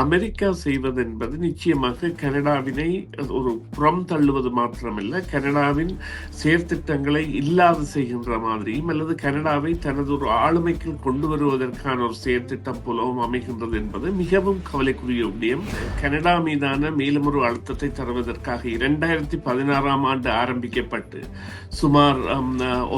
America செய்வது என்பது நிச்சயமாக கனடாவினை ஒரு புறம் தள்ளுவது மாத்திரமல்ல, கனடாவின் செயற்திட்டங்களை இல்லாது செய்கின்ற மாதிரியும் அல்லது கனடாவை தனது ஒரு ஆளுமைக்குள் கொண்டு வருவதற்கான ஒரு செயற்திட்டம் போலவும் அமைகின்றது என்பது மிகவும் கவலைக்குரிய விடயம். கனடா மீதான மேலும் ஒரு அழுத்தத்தை தருவதற்காக 2016 ஆண்டு ஆரம்பிக்கப்பட்டு சுமார்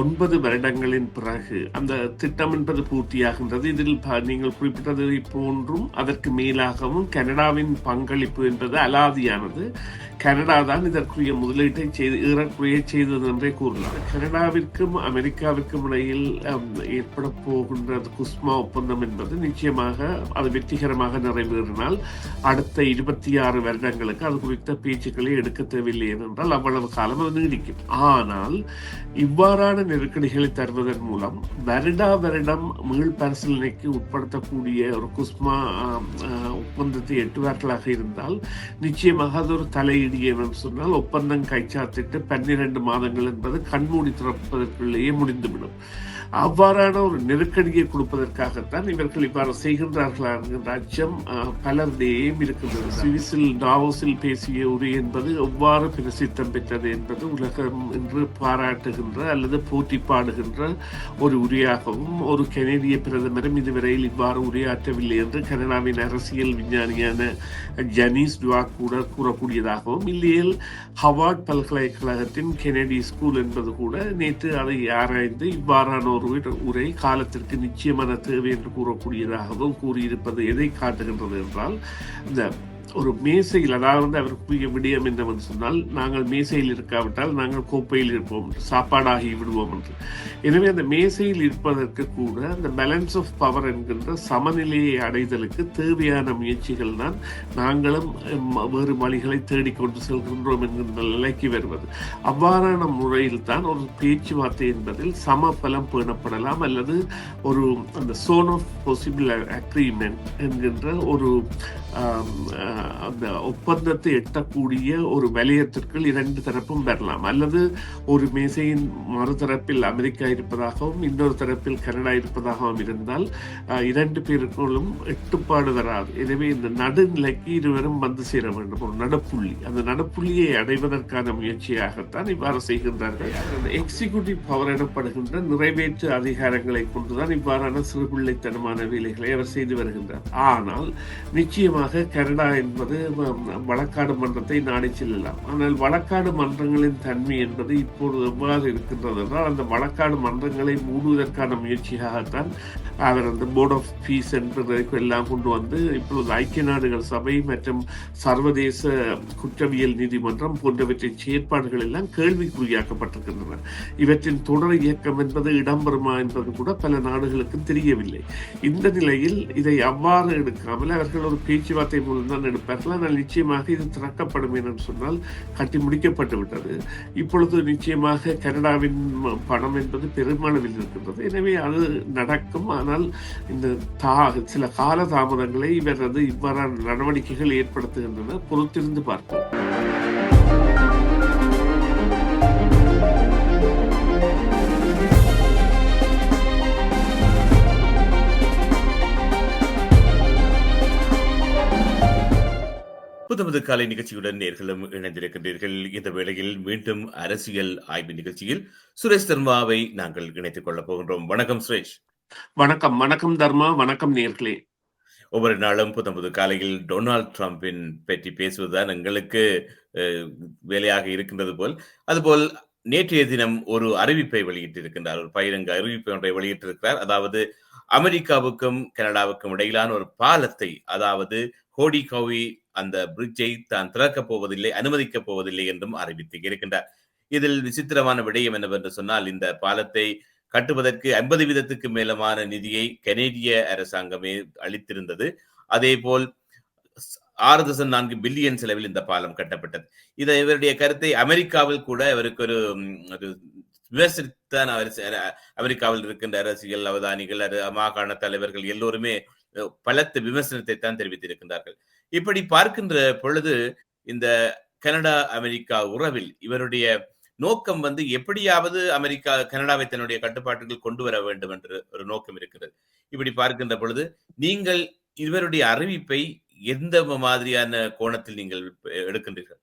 9 வருடங்களின் பிறகு அந்த திட்டம் என்பது பூர்த்தியாகின்றது. இதில் நீங்கள் குறிப்பிட்டதை போன்றும் அதற்கு மேலாகவும் கனடாவின் பங்களிப்பு என்பது அலாதியானது. கனடா தான் இதற்குரிய முதலீட்டை ஏறக்குறைய செய்தது என்றே கூறலாம். கனடாவிற்கும் அமெரிக்காவிற்கும் இடையில் ஏற்பட போகின்ற குஸ்மா ஒப்பந்தம் என்பது நிச்சயமாக அது வெற்றிகரமாக நிறைவேறினால் அடுத்த 26 வருடங்களுக்கு அது குறித்த பேச்சுக்களை எடுக்க தேவையில்லை என்றால் அவ்வளவு காலம் அது நீடிக்கும். ஆனால் இவ்வாறான நெருக்கடிகளை தருவதன் மூலம் வருடம் மீள் பரிசீலனைக்கு உட்படுத்தக்கூடிய ஒரு குஸ்மா ஒப்பந்தத்தை எட்டுவார்களாக இருந்தால் நிச்சயமாக அது ஒரு தலையீடு என்று சொன்னால் ஒப்பந்தம் கைச்சாத்திட்டு 12 மாதங்கள் என்பது கண்மூடி திறப்பதற்குள்ளேயே முடிந்துவிடும். அவ்வாறான ஒரு நெருக்கடியை கொடுப்பதற்காகத்தான் இவர்கள் இவ்வாறு செய்கின்றார்களா என்கின்ற அச்சம் பலரிடையேயும் இருக்கின்றது. சுவிஸில் டாவோஸில் பேசிய உரை என்பது எவ்வாறு பிரசித்தம் பெற்றது என்பது உலகம் என்று பாராட்டுகின்ற அல்லது போற்றி பாடுகின்ற ஒரு உரையாகவும் ஒரு கனேடிய பிரதமரும் இதுவரையில் இவ்வாறு உரையாற்றவில்லை என்று கனடாவின் அரசியல் விஞ்ஞானியான ஜனீஸ் டுவாக் கூட கூறக்கூடியதாகவும், இல்லையில் ஹவார்ட் பல்கலைக்கழகத்தின் கெனடி ஸ்கூல் என்பது கூட நேற்று அதை ஆராய்ந்து இவ்வாறான ஒரு உரை காலத்திற்கு நிச்சயமான தேவை என்று கூறக்கூடியதாகவும் கூறியிருப்பது எதை காட்டுகின்றது என்றால், இந்த ஒரு மேசையில், அதாவது அவர் கூறிய விடயம் என்னவென்று சொன்னால், நாங்கள் மேசையில் இருக்காவிட்டால் நாங்கள் கோப்பையில் இருப்போம், சாப்பாடாகி விடுவோம் என்று. எனவே அந்த மேசையில் இருப்பதற்கு கூட அந்த பேலன்ஸ் ஆஃப் பவர் என்கின்ற சமநிலையை அடைதலுக்கு தேவையான முயற்சிகள் தான் நாங்களும் வேறு வழிகளை தேடிக்கொண்டு செல்கின்றோம் என்கின்ற நிலைக்கு வருவது. அவ்வாறான முறையில் தான் ஒரு பேச்சுவார்த்தை என்பதில் சம பலம் பேணப்படலாம், அல்லது ஒரு அந்த சோன் ஆஃப் பாசிபிள் அக்ரிமெண்ட் என்கின்ற ஒரு அந்த ஒப்பந்தத்தை எட்டக்கூடிய ஒரு வலயத்திற்குள் 2 தரப்பும் வரலாம். அல்லது ஒரு மேசையின் மறுதரப்பில் அமெரிக்கா இருப்பதாகவும் இன்னொரு தரப்பில் கனடா இருப்பதாகவும் இருந்தால் 2 பேருக்குள்ளும் எட்டுப்பாடு வராது. எனவே இந்த நடுநிலைக்கு இருவரும் வந்து சேர வேண்டும், ஒரு நடுப்புள்ளி. அந்த நடுப்புள்ளியை அடைவதற்கான முயற்சியாகத்தான் இவ்வாறு செய்கின்றார்கள். எக்ஸிக்யூட்டிவ் பவர் எனப்படுகின்ற நிறைவேற்று அதிகாரங்களை கொண்டுதான் இவ்வாறான சிறுபிள்ளைத்தனமான வேலைகளை அவர் செய்து வருகின்றார். ஆனால் நிச்சயமாக கனடா என்பது வழக்காடு மன்றத்தை நாடி செல்லலாம். ஆனால் வழக்காடு மன்றங்களின் தன்மை என்பது இப்பொழுது எவ்வாறு இருக்கின்றது என்றால், அந்த வழக்காடு மன்றங்களை மூடுவதற்கான முயற்சியாகத்தான் அவர் அந்த போர்ட் ஆஃப் பீஸ் என்பதற்கு எல்லாம் கொண்டு வந்து இப்பொழுது ஐக்கிய நாடுகள் சபை மற்றும் சர்வதேச குற்றவியல் நீதிமன்றம் போன்றவற்றின் செயற்பாடுகள் எல்லாம் கேள்விக்குறியாக்கப்பட்டிருக்கின்றன. இவற்றின் தொடர் இயக்கம் என்பது இடம்பெறுமா என்பது கூட பல நாடுகளுக்கும் தெரியவில்லை. இந்த நிலையில் இதை அவ்வாறு எடுக்காமல் அவர்கள் ஒரு பேச்சுவார்த்தை மூலம் தான் எடுப்பார்கள். ஆனால் நிச்சயமாக இது திறக்கப்படும் என்று சொன்னால் கட்டி முடிக்கப்பட்டு விட்டது. இப்பொழுது நிச்சயமாக கனடாவின் பணம் என்பது பெருமளவில் இருக்கின்றது. எனவே அது நடக்கும். ஆனால் இந்த சில கால தாமதங்களை இவரது இவ்வாறான நடவடிக்கைகள் ஏற்படுத்துகின்றன. பொறுத்திருந்து பார்ப்போம். புத்தமது காலை நிகழ்ச்சியுடன் நேர்களும் இணைந்திருக்கின்றீர்கள். இந்த வேளையில் மீண்டும் அரசியல் ஆய்வு நிகழ்ச்சியில் சுரேஷ் தர்மாவை நாங்கள் இணைத்துக் கொள்ளப் போகின்றோம். வணக்கம் சுரேஷ். வணக்கம். வணக்கம் தர்மா. வணக்கம் நேர்களே. ஒவ்வொரு நாளும் புத்தமது காலையில் டொனால்ட் ட்ரம்பின் பற்றி பேசுவதுதான் எங்களுக்கு வேலையாக இருக்கின்றது போல், அதுபோல் நேற்றைய தினம் ஒரு அறிவிப்பை வெளியிட்டிருக்கின்றார். ஒரு பகிரங்க அறிவிப்பை ஒன்றை வெளியிட்டிருக்கிறார். அதாவது அமெரிக்காவுக்கும் கனடாவுக்கும் இடையிலான ஒரு பாலத்தை, அதாவது ஹோடி கௌவி அந்த பிரிட்ஜை தான் திறக்கப் போவதில்லை, அனுமதிக்கப் போவதில்லை என்றும் அறிவித்து இருக்கின்றார். இதில் விசித்திரமான விடயம் என்னவென்று சொன்னால், இந்த பாலத்தை கட்டுவதற்கு 50% மேலமான நிதியை கனேடிய அரசாங்கமே அளித்திருந்தது. அதே போல் 6.4 பில்லியன் செலவில் இந்த பாலம் கட்டப்பட்டது. இதை இவருடைய கருத்தை அமெரிக்காவில் கூட அவருக்கு ஒரு விமர்சித்தான். அமெரிக்காவில் இருக்கின்ற அரசியல் அவதானிகள், மாகாண தலைவர்கள் எல்லோருமே பலத்த விமர்சனத்தை தான் தெரிவித்திருக்கின்றார்கள். இப்படி பார்க்கின்ற பொழுது இந்த கனடா அமெரிக்கா உறவில் இவருடைய நோக்கம் எப்படியாவது அமெரிக்கா கனடாவை தன்னுடைய கட்டுப்பாட்டுக்குள் கொண்டு வர வேண்டும் என்ற ஒரு நோக்கம் இருக்கிறது. இப்படி பார்க்கின்ற பொழுது நீங்கள் இவருடைய அறிவிப்பை எந்த மாதிரியான கோணத்தில் நீங்கள் எடுக்கின்றீர்கள்?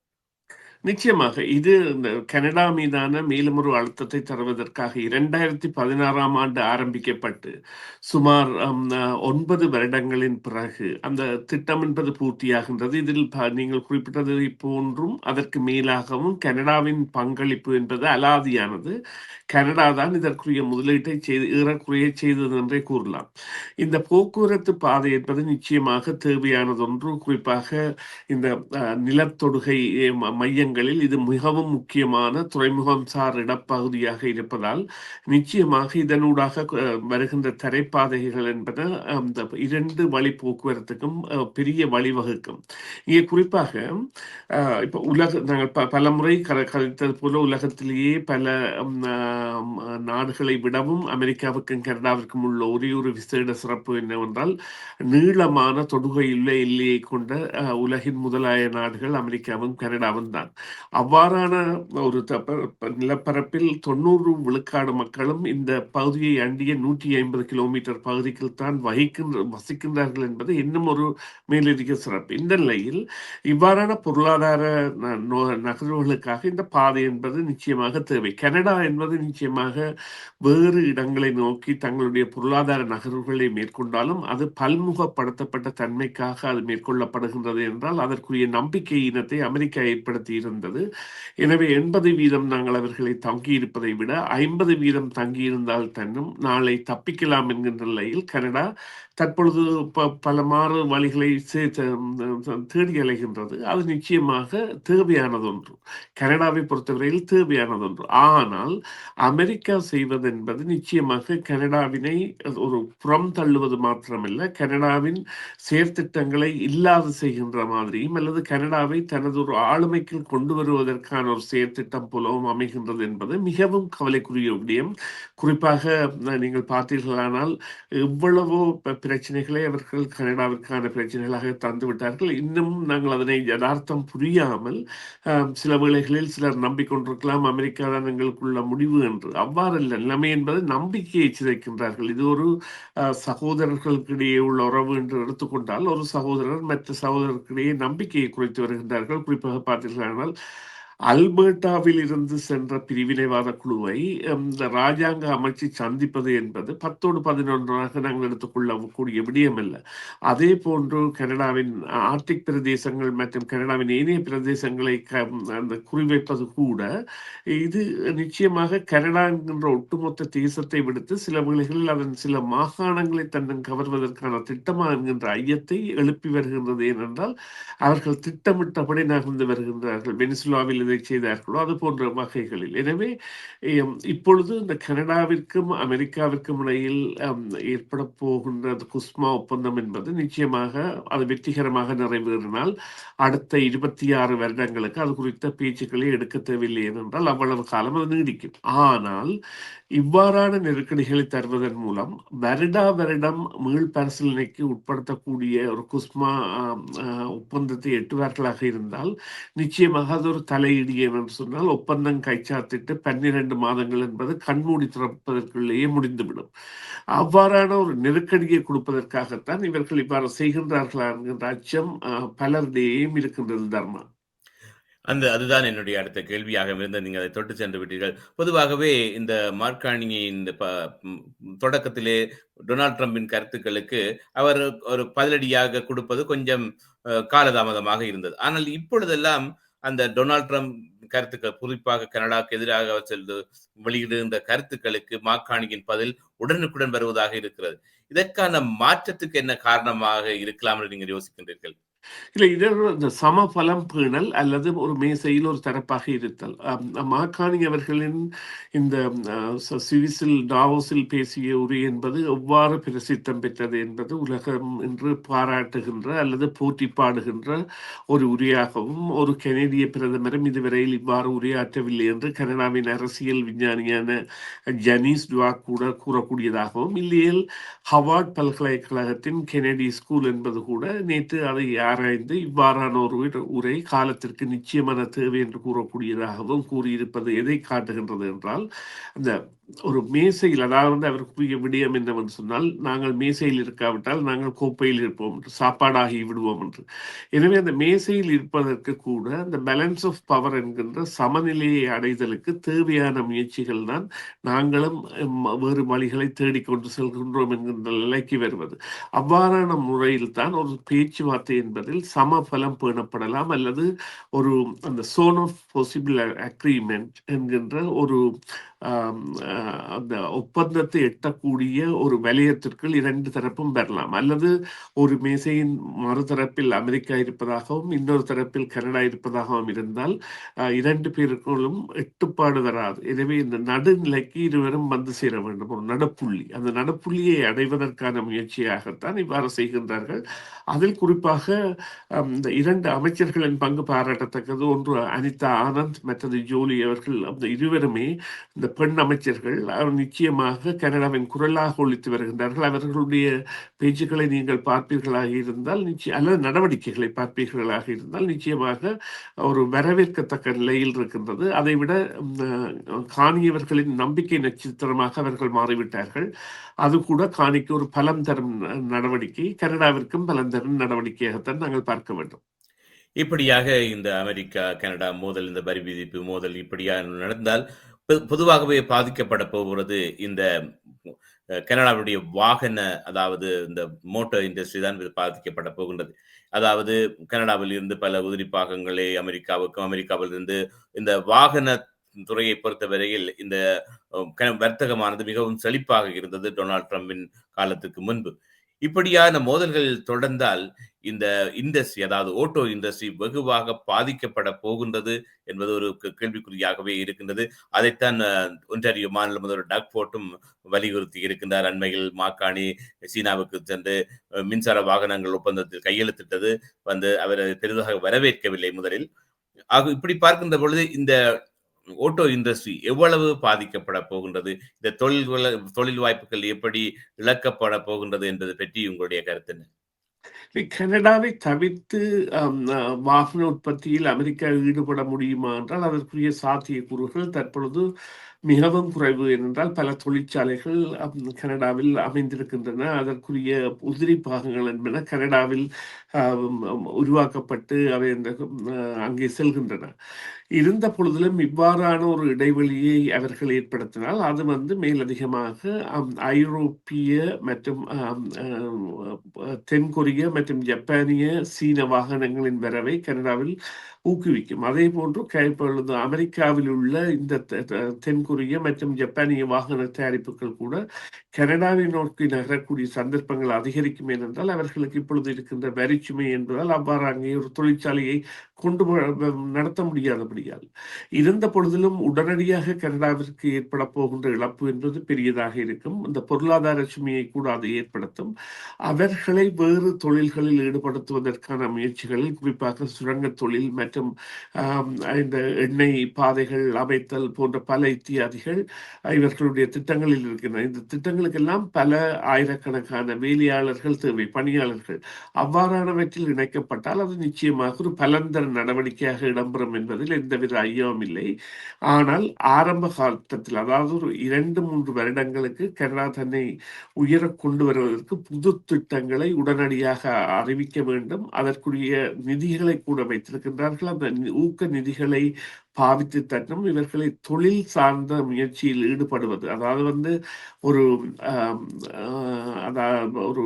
நிச்சயமாக. இது இந்த கனடா மீதான மேலும் ஒரு அழுத்தத்தை தருவதற்காக 2016ஆம் ஆண்டு ஆரம்பிக்கப்பட்டு, சுமார் 9 வருடங்களின் பிறகு அந்த திட்டம் என்பது பூர்த்தியாகின்றது. இதில் நீங்கள் குறிப்பிட்டதை போன்றும் அதற்கு மேலாகவும் கனடாவின் பங்களிப்பு என்பது அலாதியானது. கனடா தான் இதற்குரிய முதலீட்டை ஏறக்குறைய செய்தது என்றே கூறலாம். இந்த போக்குவரத்து பாதை என்பது நிச்சயமாக தேவையானதொன்று. குறிப்பாக இந்த நிலத்தொடுகை மையங்களில் இது மிகவும் முக்கியமான துறைமுகம் சார் இடப்பகுதியாக இருப்பதால் நிச்சயமாக இதனூடாக வருகின்ற தரைப்பாதைகள் என்பன அந்த 2 வழி போக்குவரத்துக்கும் பெரிய வழிவகுக்கும். இங்கே குறிப்பாக இப்போ நாங்கள் பலமுறை கதைத்தது போல உலகத்திலேயே பல நாடுகளை விடவும் அமெரிக்காவுக்கும் கனடாவிற்கும் உள்ள ஒரே ஒரு விசேட சிறப்பு என்னவென்றால் நீளமான தொடுகையுள்ள எல்லையை கொண்ட உலகின் முதலாய நாடுகள் அமெரிக்காவும் கனடாவும் தான். அவ்வாறான ஒரு நிலப்பரப்பில் 90 விழுக்காடு மக்களும் இந்த பகுதியை அண்டிய 150 கிலோமீட்டர் பகுதிக்குள் தான் வசிக்கின்றார்கள் என்பது இன்னும் ஒரு மேலதிக சிறப்பு. இந்த நிலையில் இவ்வாறான பொருளாதார நகர்வுகளுக்காக இந்த பாதை என்பது நிச்சயமாக தேவை. கனடா என்பது நிச்சயமாக வேறு இடங்களை நோக்கி தங்களுடைய பொருளாதார நகர்வுகளை மேற்கொண்டாலும் அது பல்முகப்படுத்தப்பட்ட தன்மைக்காக அது மேற்கொள்ளப்படுகின்றது என்றால் அதற்குரிய நம்பிக்கை இனத்தை அமெரிக்கா ஏற்படுத்தி இருந்தது. எனவே 80% நாங்கள் அவர்களை தங்கியிருப்பதை விட 50% தங்கியிருந்தால் தன்னும் நாளை தப்பிக்கலாம் என்கின்ற நிலையில் கனடா தற்பொழுது பல மாறு வழிகளை தேடி அலைகின்றது. அது நிச்சயமாக தேவையானதொன்று. கனடாவை பொறுத்தவரையில் தேவையானதொன்று. ஆனால் அமெரிக்கா செய்வது என்பது நிச்சயமாக கனடாவினை ஒரு புறம் தள்ளுவது மாத்திரமல்ல, கனடாவின் செயற்திட்டங்களை இல்லாது செய்கின்ற மாதிரியும் அல்லது கனடாவை தனது ஒரு ஆளுமைக்குள் கொண்டு வருவதற்கான ஒரு செயற்திட்டம் போலவும் அமைகின்றது என்பது மிகவும் கவலைக்குரிய விடயம். குறிப்பாக நீங்கள் பார்த்தீர்களானால் எவ்வளவோ பிரச்சனைகளை அவர்கள் கனடாவிற்கான பிரச்சனைகளாக தந்துவிட்டார்கள். இன்னும் நாங்கள் அதனை யதார்த்தம் புரியாமல் சில வேளைகளில் சிலர் நம்பிக்கொண்டிருக்கலாம் அமெரிக்கா தான் எங்களுக்குள்ள முடிவு என்று. அவ்வாறல்ல. நிலைமை என்பது நம்பிக்கையை சிதைக்கின்றார்கள். இது ஒரு சகோதரர்களுக்கிடையே உள்ள உறவு என்று எடுத்துக்கொண்டால் ஒரு சகோதரர் மற்ற சகோதரர்களுக்கிடையே நம்பிக்கையை குறைத்து வருகின்றார்கள். குறிப்பாக பார்த்தீர்களானால் அல்பர்டாவில் இருந்து சென்ற பிரிவினைவாத குழுவை இந்த ராஜாங்க அமைச்சு சந்திப்பது என்பது 10-11 நாங்கள் எடுத்துக்கொள்ளக்கூடிய விடயம் அல்ல. அதே போன்று கனடாவின் ஆர்டிக் பிரதேசங்கள் மற்றும் கனடாவின் ஏனைய பிரதேசங்களை அந்த குறிவைப்பது கூட இது நிச்சயமாக கனடா என்கின்ற ஒட்டுமொத்த தேசத்தை விடுத்து சில வேளைகளில் அதன் சில மாகாணங்களை தன்னும் கவர்வதற்கான திட்டமா என்கின்ற ஐயத்தை எழுப்பி வருகின்றது. ஏனென்றால் அவர்கள் திட்டமிட்டபடி நகர்ந்து வருகின்றார்கள். வெனிசுலாவில் இதை செய்தார்களோ அது போன்ற வகைகளில். எனவே இப்பொழுது இந்த கனடாவிற்கும் அமெரிக்காவிற்கும் இடையில் ஏற்பட போகின்ற குஸ்மா ஒப்பந்தம் என்பது நிச்சயமாக அது வெற்றிகரமாக நிறைவேறினால் அடுத்த 26 வருடங்களுக்கு அது குறித்த பேச்சுக்களை எடுக்க தேவையில்லை ஏனென்றால் அவ்வளவு காலம் அது நீடிக்கும். ஆனால் இவ்வாறான நெருக்கடிகளை தருவதன் மூலம் வருடம் மீள் பரிசீலனைக்கு உட்படுத்தக்கூடிய ஒரு குஸ்மா ஒப்பந்தத்தை எட்டுவார்களாக இருந்தால் நிச்சயமாக அது ஒரு தலையீடு என்று சொன்னால் ஒப்பந்தம் கைச்சாத்திட்டு 12 மாதங்கள் என்பது கண்மூடி திறப்பதற்குள்ளேயே முடிந்துவிடும். அவ்வாறான ஒரு நெருக்கடியை கொடுப்பதற்காகத்தான் இவர்கள் இவ்வாறு செய்கின்றார்களா என்கின்ற அச்சம் பலரிடையேயும் இருக்கின்றது தர்மா. அதுதான் என்னுடைய அடுத்த கேள்வியாக இருந்த நீங்க அதை தொட்டு சென்று விட்டீர்கள். பொதுவாகவே இந்த மார்கானியின் இந்த தொடக்கத்திலே டொனால்ட் ட்ரம்பின் கருத்துக்களுக்கு அவர் ஒரு பதிலடியாக கொடுப்பது கொஞ்சம் காலதாமதமாக இருந்தது. ஆனால் இப்பொழுதெல்லாம் அந்த டொனால்ட் ட்ரம்ப் கருத்துக்கள் குறிப்பாக கனடாவுக்கு எதிராக சென்று வெளியிடுகின்ற கருத்துக்களுக்கு மார்கானியின் பதில் உடனுக்குடன் வருவதாக இருக்கிறது. இதற்கான மாற்றத்துக்கு என்ன காரணமாக இருக்கலாம் என்று நீங்கள் யோசிக்கின்றீர்கள்? இல்லை, இந்த சமபலம் பேணல் அல்லது ஒரு மேசையில் ஒரு தரப்பாக இருத்தல். மார்கானி அவர்களின் இந்த சுவிஸில் டாவோஸில் பேசிய உரை என்பது எவ்வாறு பிரசித்தம் பெற்றது என்பது உலகம் என்று பாராட்டுகின்ற அல்லது போற்றி பாடுகின்ற ஒரு உரையாகவும் ஒரு கனேடிய பிரதமரும் இதுவரையில் இவ்வாறு உரையாற்றவில்லை என்று கனடாவின் அரசியல் விஞ்ஞானியான ஜனீஸ் டுவா கூட கூறக்கூடியதாகவும், இல்லையில் ஹவார்ட் பல்கலைக்கழகத்தின் கெனடி ஸ்கூல் என்பது கூட நேற்று அதை ஆராய்ந்து இவ்வாறான ஒரு உரை காலத்திற்கு நிச்சயமான தேவை என்று கூறக்கூடியதாகவும் கூறியிருப்பது எதை காட்டுகின்றது என்றால், அந்த ஒரு மேசையில், அதாவது அவர் கூறிய விடயம் என்னவென்று சொன்னால், நாங்கள் மேசையில் இருக்காவிட்டால் நாங்கள் கோப்பையில் இருப்போம் என்று, சாப்பாடாகி விடுவோம் என்று. எனவே அந்த மேசையில் இருப்பதற்கு கூட அந்த பேலன்ஸ் ஆஃப் பவர் என்கின்ற சமநிலையை அடைதலுக்கு தேவையான முயற்சிகள் தான் நாங்களும் வேறு வழிகளை தேடிக்கொண்டு செல்கின்றோம் என்கின்ற நிலைக்கு வருவது. அவ்வாறான முறையில் தான் ஒரு பேச்சுவார்த்தை என்பதில் சமபலம் பேணப்படலாம், அல்லது ஒரு அந்த சோன் ஆஃப் பாசிபிள் அக்ரிமெண்ட் என்கின்ற ஒரு அந்த ஒப்பந்தத்தை எட்டக்கூடிய ஒரு வலயத்திற்குள் இரண்டு தரப்பும் பெறலாம். அல்லது ஒரு மேசையின் மறுதரப்பில் அமெரிக்கா இருப்பதாகவும் இன்னொரு தரப்பில் கனடா இருப்பதாகவும் இருந்தால் இரண்டு பேருக்குள்ளும் எட்டுப்பாடு வராது. எனவே இந்த நடுநிலைக்கு இருவரும் வந்து சேர வேண்டும், ஒரு நடுப்புள்ளி. அந்த நடுப்புள்ளியை அடைவதற்கான முயற்சியாகத்தான் இவ்வாறு செய்கின்றார்கள். அதில் குறிப்பாக இந்த இரண்டு அமைச்சர்களின் பங்கு பாராட்டத்தக்கது. ஒன்று அனிதா ஆனந்த், மற்றது ஜோலி அவர்கள். அந்த இருவருமே இந்த பெண் அமைச்சர்கள் நிச்சயமாக கனடாவின் குரலாக ஒழித்து வருகின்றார்கள். அவர்களுடைய பேச்சுக்களை நீங்கள் பார்ப்பீர்களாக இருந்தால் அல்லது நடவடிக்கைகளை பார்ப்பீர்களாக இருந்தால் நிச்சயமாக ஒரு வரவேற்கத்தக்க நிலையில் இருக்கின்றது. அதைவிட காணியவர்களின் நம்பிக்கை நட்சத்திரமாக அவர்கள் மாறிவிட்டார்கள். அது கூட காணிக்கு ஒரு பலம் தரும் நடவடிக்கை, கனடாவிற்கும் பலம் தரும் நடவடிக்கையாகத்தான் நாங்கள் பார்க்க வேண்டும். இப்படியாக இந்த அமெரிக்கா கனடா மோதல், இந்த வரி விதிப்பு மோதல் இப்படியாக நடந்தால் பொதுவாகவே பாதிக்கப்பட போகிறது இந்த கனடாவுடைய வாகன, அதாவது இந்த மோட்டார் இண்டஸ்ட்ரி தான் பாதிக்கப்பட போகின்றது. அதாவது கனடாவில் இருந்து பல உதிரி பாகங்களை அமெரிக்காவுக்கும், அமெரிக்காவில் இருந்து இந்த வாகன துறையை பொறுத்தவரையில் இந்த வர்த்தகமானது மிகவும் செழிப்பாக இருந்தது டொனால்ட் ட்ரம்பின் காலத்துக்கு முன்பு. இப்படியான மோதல்கள் தொடர்ந்தால் இந்த இண்டஸ்ட்ரி, அதாவது ஓட்டோ இண்டஸ்ட்ரி வெகுவாக பாதிக்கப்பட போகின்றது என்பது ஒரு கேள்விக்குறியாகவே இருக்கின்றது. அதைத்தான் ஒன்டாரியோ மாநில முதல்வர் டக் ஃபோர்டும் வலியுறுத்தி இருக்கின்றார். அண்மையில் மாக்காணி சீனாவுக்கு சென்று மின்சார வாகனங்கள் ஒப்பந்தத்தில் கையெழுத்திட்டது அவர் பெரிதாக வரவேற்கவில்லை முதலில். இப்படி பார்க்கின்ற பொழுது இந்த ஓட்டோ இண்டஸ்ட்ரி எவ்வளவு பாதிக்கப்பட போகின்றது, இந்த தொழில் வாய்ப்புகள் எப்படி இழக்கப்பட போகின்றது என்பது பற்றி உங்களுடைய கருத்து என்ன? கனடாவை தவிர்த்து வாகன உற்பத்தியில் அமெரிக்கா ஈடுபட முடியுமா என்றால் அதற்குரிய சாத்தியக்கூறுகள் தற்பொழுது மிகவும் குறைவு. ஏனென்றால் பல தொழிற்சாலைகள் கனடாவில் அமைந்திருக்கின்றன. அதற்குரிய உதிரி பாகங்கள் என்பன கனடாவில் உருவாக்கப்பட்டு அவை அங்கே செல்கின்றன. இருந்த பொழுதிலும் இவ்வாறான ஒரு இடைவெளியை அவர்கள் ஏற்படுத்தினால் அது மேலதிகமாக ஐரோப்பிய மற்றும் தென்கொரிய மற்றும் ஜப்பானிய சீன வாகனங்களின் வரவை கனடாவில் ஊக்குவிக்கும். அதே போன்று இப்பொழுது அமெரிக்காவில் உள்ள இந்த தென்கொரிய மற்றும் ஜப்பானிய வாகன தயாரிப்புகள் கூட கனடாவை நோக்கி நகரக்கூடிய சந்தர்ப்பங்கள் அதிகரிக்கும். ஏனென்றால் அவர்களுக்கு இப்பொழுது இருக்கின்ற வரிச்சுமை என்பதால் அவ்வாறு அங்கே ஒரு தொழிற்சாலையை கொண்டு நடத்த முடியாதபடியால். இருந்த பொழுதிலும் உடனடியாக கனடாவிற்கு ஏற்பட போகின்ற இழப்பு என்பது பெரியதாக இருக்கும். இந்த பொருளாதார சுமையை கூட அது ஏற்படுத்தும். அவர்களை வேறு தொழில்களில் ஈடுபடுத்துவதற்கான முயற்சிகளில் குறிப்பாக சுரங்க தொழில் மற்றும் இந்த எண்ணெய் பாதைகள் அமைத்தல் போன்ற பல இத்தியாதிகள் இவர்களுடைய திட்டங்களில் இருக்கின்றன. இந்த திட்டங்களுக்கெல்லாம் பல ஆயிரக்கணக்கான வேலையாளர்கள் தேவை, பணியாளர்கள். அவ்வாறானவற்றில் இணைக்கப்பட்டால் அது நிச்சயமாக ஒரு பலந்தர நடவடிக்கையாக இடம்பெறும் என்பதில் எந்தவித ஐயமும் இல்லை. ஆனால் ஆரம்ப காலத்தில், அதாவது ஒரு 2-3 வருடங்களுக்கு கனடா தன்னை உயர கொண்டு வருவதற்கு புது திட்டங்களை உடனடியாக அறிவிக்க வேண்டும். அதற்குரிய நிதிகளை கூட வைத்திருக்கின்றார்கள். அந்த ஊக்க நிதிகளை பாவித்து தட்டும் இவர்களை தொழில் சார்ந்த முயற்சியில் ஈடுபடுவது, அதாவது ஒரு ஒரு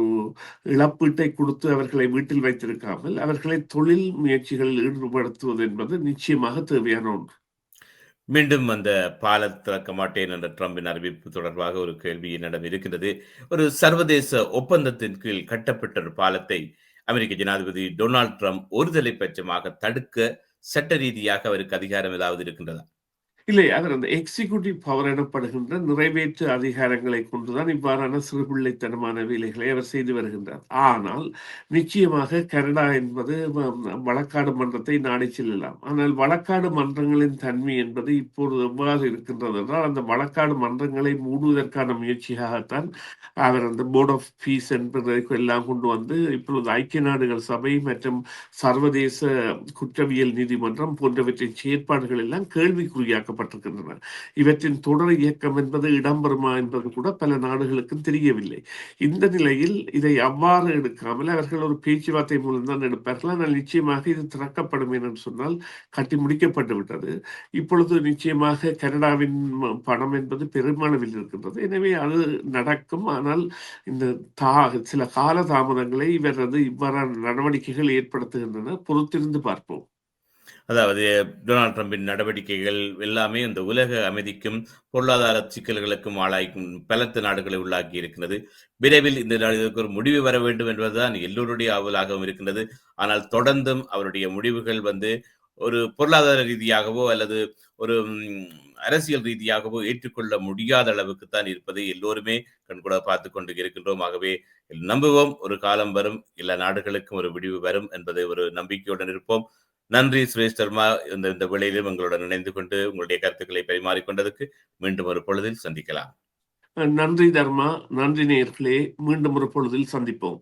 இழப்பீட்டை கொடுத்து அவர்களை வீட்டில் வைத்திருக்காமல் அவர்களை தொழில் முயற்சிகளில் ஈடுபடுத்துவது என்பது நிச்சயமாக தேவையான ஒன்று. மீண்டும் அந்த பாலம் திறக்க மாட்டேன் என்ற ட்ரம்பின் அறிவிப்பு தொடர்பாக ஒரு கேள்வி என்னிடம் இருக்கின்றது. ஒரு சர்வதேச ஒப்பந்தத்தின் கீழ் கட்டப்பட்ட ஒரு பாலத்தை அமெரிக்க ஜனாதிபதி டொனால்ட் ட்ரம்ப் ஒருதலை பட்சமாக தடுக்க சட்ட ரீதியாக அவருக்கு அதிகாரம் ஏதாவது இருக்கின்றதா? இல்லை. அவர் அந்த எக்ஸிக்யூட்டிவ் பவர் எனப்படுகின்ற நிறைவேற்று அதிகாரங்களை கொண்டுதான் இவ்வாறான சிறுபிள்ளைத்தனமான வேலைகளை அவர் செய்து வருகின்றார். ஆனால் நிச்சயமாக கனடா என்பது வழக்காடு மன்றத்தை நாடிச் செல்லலாம். ஆனால் வழக்காடு மன்றங்களின் தன்மை என்பது இப்பொழுது எவ்வாறு இருக்கின்றது என்றால், அந்த வழக்காடு மன்றங்களை மூடுவதற்கான முயற்சியாகத்தான் அவர் அந்த போர்ட் ஆஃப் பீஸ் என்பதை எல்லாம் கொண்டு வந்து இப்பொழுது ஐக்கிய நாடுகள் சபை மற்றும் சர்வதேச குற்றவியல் நீதிமன்றம் போன்றவற்றின் செயற்பாடுகள் எல்லாம் கேள்விக்குறியாக்கப்பட்டிருக்கின்றன. இவற்றின் தொடர் இயக்கம் என்பது இடம்பெறுமா என்பது கூட பல நாடுகளுக்கும் தெரியவில்லை. இந்த நிலையில் இதை அவ்வாறு எடுக்காமல் அவர்கள் ஒரு பேச்சுவார்த்தை மூலம் தான் எடுப்பார்கள். ஆனால் நிச்சயமாக இது திறக்கப்படும் என்று சொன்னால் கட்டி முடிக்கப்பட்டு விட்டது. இப்பொழுது நிச்சயமாக கனடாவின் பணம் என்பது பெருமளவில் இருக்கின்றது. எனவே அது நடக்கும். ஆனால் இந்த சில கால தாமதங்களை இவரது இவ்வாறான நடவடிக்கைகள் ஏற்படுத்துகின்றன. பொறுத்திருந்து பார்ப்போம். அதாவது டொனால்ட் ட்ரம்பின் நடவடிக்கைகள் எல்லாமே இந்த உலக அமைதிக்கும் பொருளாதார சிக்கல்களுக்கும் ஆளாய்க்கும் பலத்த நாடுகளை உள்ளாக்கி இருக்கிறது. விரைவில் இந்த இதற்கு ஒரு முடிவு வர வேண்டும் என்பதுதான் எல்லோருடைய ஆவலாகவும் இருக்கின்றது. ஆனால் தொடர்ந்தும் அவருடைய முடிவுகள் ஒரு பொருளாதார ரீதியாகவோ அல்லது ஒரு அரசியல் ரீதியாகவோ ஏற்றுக்கொள்ள முடியாத அளவுக்கு தான் இருப்பதை எல்லோருமே கண்கூட பார்த்து கொண்டு இருக்கின்றோம். ஆகவே நம்புவோம், ஒரு காலம் வரும், எல்லா நாடுகளுக்கும் ஒரு முடிவு வரும் என்பதை ஒரு நம்பிக்கையுடன் இருப்போம். நன்றி சுரேஷ் சர்மா, இந்த வேளையிலும் எங்களுடன் இணைந்து கொண்டு உங்களுடைய கருத்துக்களை பரிமாறிக்கொண்டதற்கு. மீண்டும் ஒரு பொழுதில் சந்திக்கலாம். நன்றி தர்மா. நன்றி நேயர்களே. மீண்டும் ஒரு பொழுதில் சந்திப்போம்.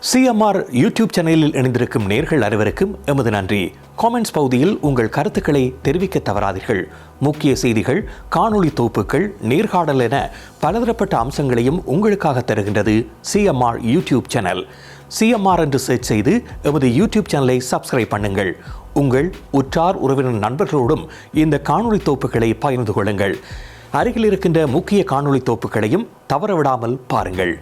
சிஎம்ஆர் யூடியூப் சேனலில் இணைந்திருக்கும் நேர்கள் அனைவருக்கும் எமது நன்றி. காமெண்ட்ஸ் பகுதியில் உங்கள் கருத்துக்களை தெரிவிக்க தவறாதீர்கள். முக்கிய செய்திகள், காணொளி தொகுப்புகள், நேர்காணல் என பலதரப்பட்ட அம்சங்களையும் உங்களுக்காக தருகின்றது சிஎம்ஆர் யூடியூப் சேனல். சிஎம்ஆர் என்று சர்ச் செய்து எமது யூடியூப் சேனலை சப்ஸ்கிரைப் பண்ணுங்கள். உங்கள் உற்றார் உறவினர் நண்பர்களோடும் இந்த காணொளி தொகுப்புகளை பகிர்ந்து கொள்ளுங்கள். அருகில் இருக்கின்ற முக்கிய காணொளி தொகுப்புகளையும் தவறவிடாமல் பாருங்கள்.